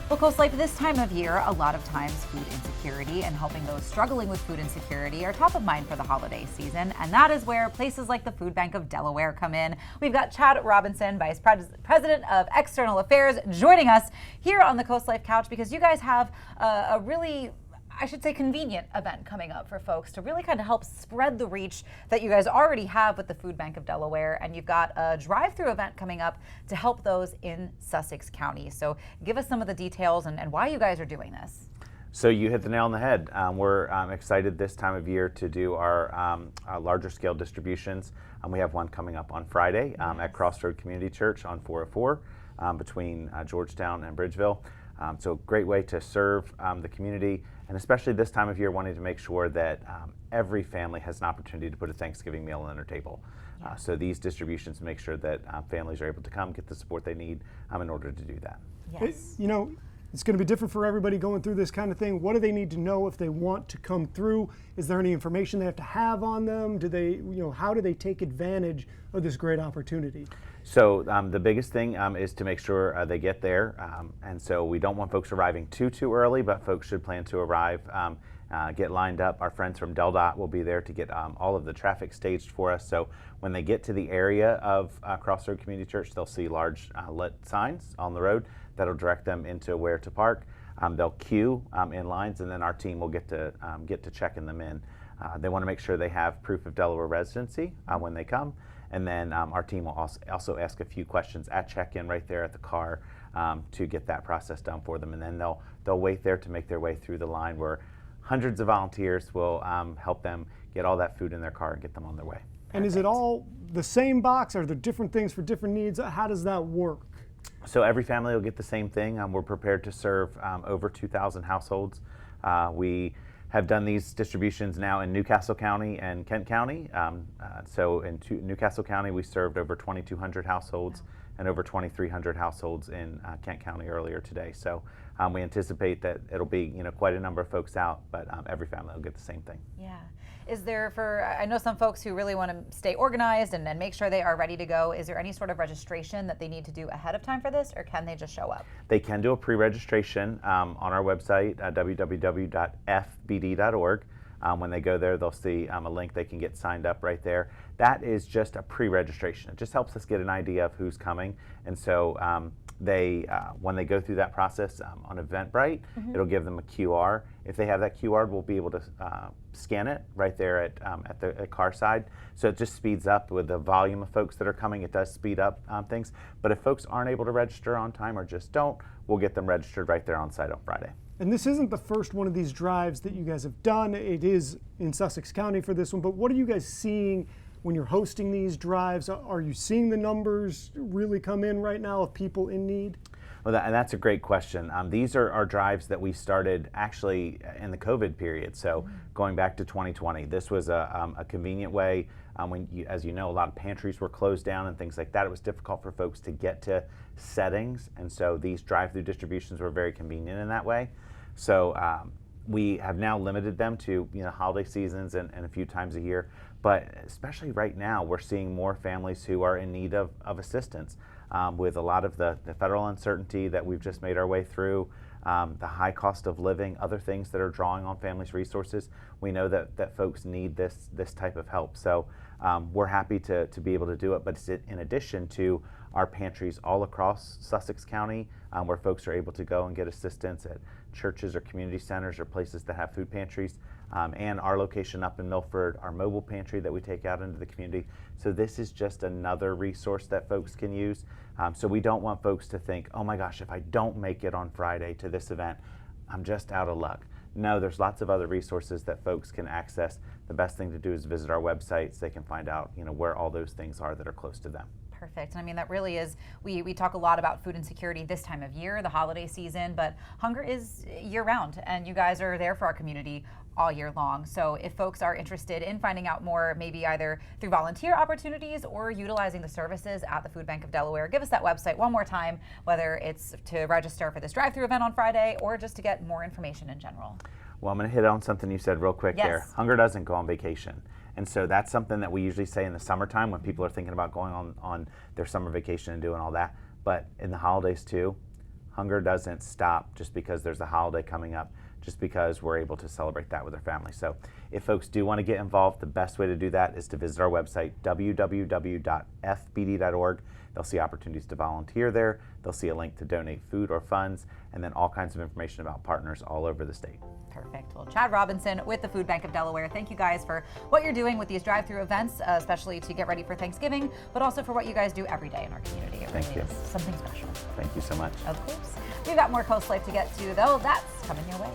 Well, CoastLife, this time of year, a lot of times food insecurity and helping those struggling with food insecurity are top of mind for the holiday season. And that is where places like the Food Bank of Delaware come in. We've got Chad Robinson, Vice President of External Affairs, joining us here on the CoastLife couch because you guys have a really, I should say, convenient event coming up for folks to really kind of help spread the reach that you guys already have with the Food Bank of Delaware. And you've got a drive-through event coming up to help those in Sussex County. So give us some of the details and why you guys are doing this. So you hit the nail on the head. We're excited this time of year to do our larger scale distributions. We have one coming up on Friday at Crossroad Community Church on 404 between Georgetown and Bridgeville. So great way to serve the community, and especially this time of year, wanting to make sure that every family has an opportunity to put a Thanksgiving meal on their table. So these distributions make sure that families are able to come get the support they need in order to do that. Yes. You know, it's going to be different for everybody going through this kind of thing. What do they need to know if they want to come through? Is there any information they have to have on them? Do they, how do they take advantage of this great opportunity? So the biggest thing is to make sure they get there. And so we don't want folks arriving too early, but folks should plan to arrive, get lined up. Our friends from DelDOT will be there to get all of the traffic staged for us. So when they get to the area of Crossroad Community Church, they'll see large lit signs on the road that'll direct them into where to park. They'll queue in lines, and then our team will get to checking them in. They want to make sure they have proof of Delaware residency when they come. And then our team will also ask a few questions at check-in right there at the car to get that process done for them. And then they'll wait there to make their way through the line where hundreds of volunteers will help them get all that food in their car and get them on their way. And is it all the same box? Are there different things for different needs? How does that work? So every family will get the same thing. We're prepared to serve over 2,000 households. We have done these distributions now in Newcastle County and Kent County. So in Newcastle County, we served over 2,200 households and over 2,300 households in Kent County earlier today. So we anticipate that it'll be quite a number of folks out, but every family will get the same thing. Yeah. Is there, I know some folks who really want to stay organized and make sure they are ready to go. Is there any sort of registration that they need to do ahead of time for this, or can they just show up? They can do a pre-registration on our website, www.fbd.org. When they go there, they'll see a link they can get signed up right there. That is just a pre-registration. It just helps us get an idea of who's coming. And so when they go through that process on Eventbrite, it'll give them a QR. If they have that QR, we'll be able to scan it right there at the car side. So it just speeds up with the volume of folks that are coming. It does speed up things. But if folks aren't able to register on time or just don't, we'll get them registered right there on site on Friday. And this isn't the first one of these drives that you guys have done. It is in Sussex County for this one. But what are you guys seeing when you're hosting these drives? Are you seeing the numbers really come in right now of people in need? Well, that's a great question. These are our drives that we started actually in the COVID period. So going back to 2020, this was a convenient way. As you know, a lot of pantries were closed down and things like that. It was difficult for folks to get to settings. And so these drive-through distributions were very convenient in that way. So we have now limited them to holiday seasons and a few times a year. But especially right now, we're seeing more families who are in need of assistance. With a lot of the federal uncertainty that we've just made our way through, the high cost of living, other things that are drawing on families' resources, we know that folks need this type of help. So we're happy to be able to do it, but it's in addition to our pantries all across Sussex County where folks are able to go and get assistance at churches or community centers or places that have food pantries, and our location up in Milford, our mobile pantry that we take out into the community. So this is just another resource that folks can use. So we don't want folks to think, oh my gosh, if I don't make it on Friday to this event, I'm just out of luck. No, there's lots of other resources that folks can access. The best thing to do is visit our website so they can find out where all those things are that are close to them. Perfect. And I mean, that really is, we talk a lot about food insecurity this time of year, the holiday season, but hunger is year round, and you guys are there for our community all year long. So if folks are interested in finding out more, maybe either through volunteer opportunities or utilizing the services at the Food Bank of Delaware, give us that website one more time, whether it's to register for this drive-through event on Friday or just to get more information in general. Well, I'm going to hit on something you said real quick there. Hunger doesn't go on vacation. And so that's something that we usually say in the summertime when people are thinking about going on their summer vacation and doing all that. But in the holidays too, hunger doesn't stop just because there's a holiday coming up, just because we're able to celebrate that with our family. So if folks do want to get involved, the best way to do that is to visit our website, www.fbd.org. They'll see opportunities to volunteer there. They'll see a link to donate food or funds, and then all kinds of information about partners all over the state. Perfect. Well, Chad Robinson with the Food Bank of Delaware, thank you guys for what you're doing with these drive-through events, especially to get ready for Thanksgiving, but also for what you guys do every day in our community. It Thank really you. is something special. Thank you so much. Of course. We've got more CoastLife to get to, though. That's coming your way.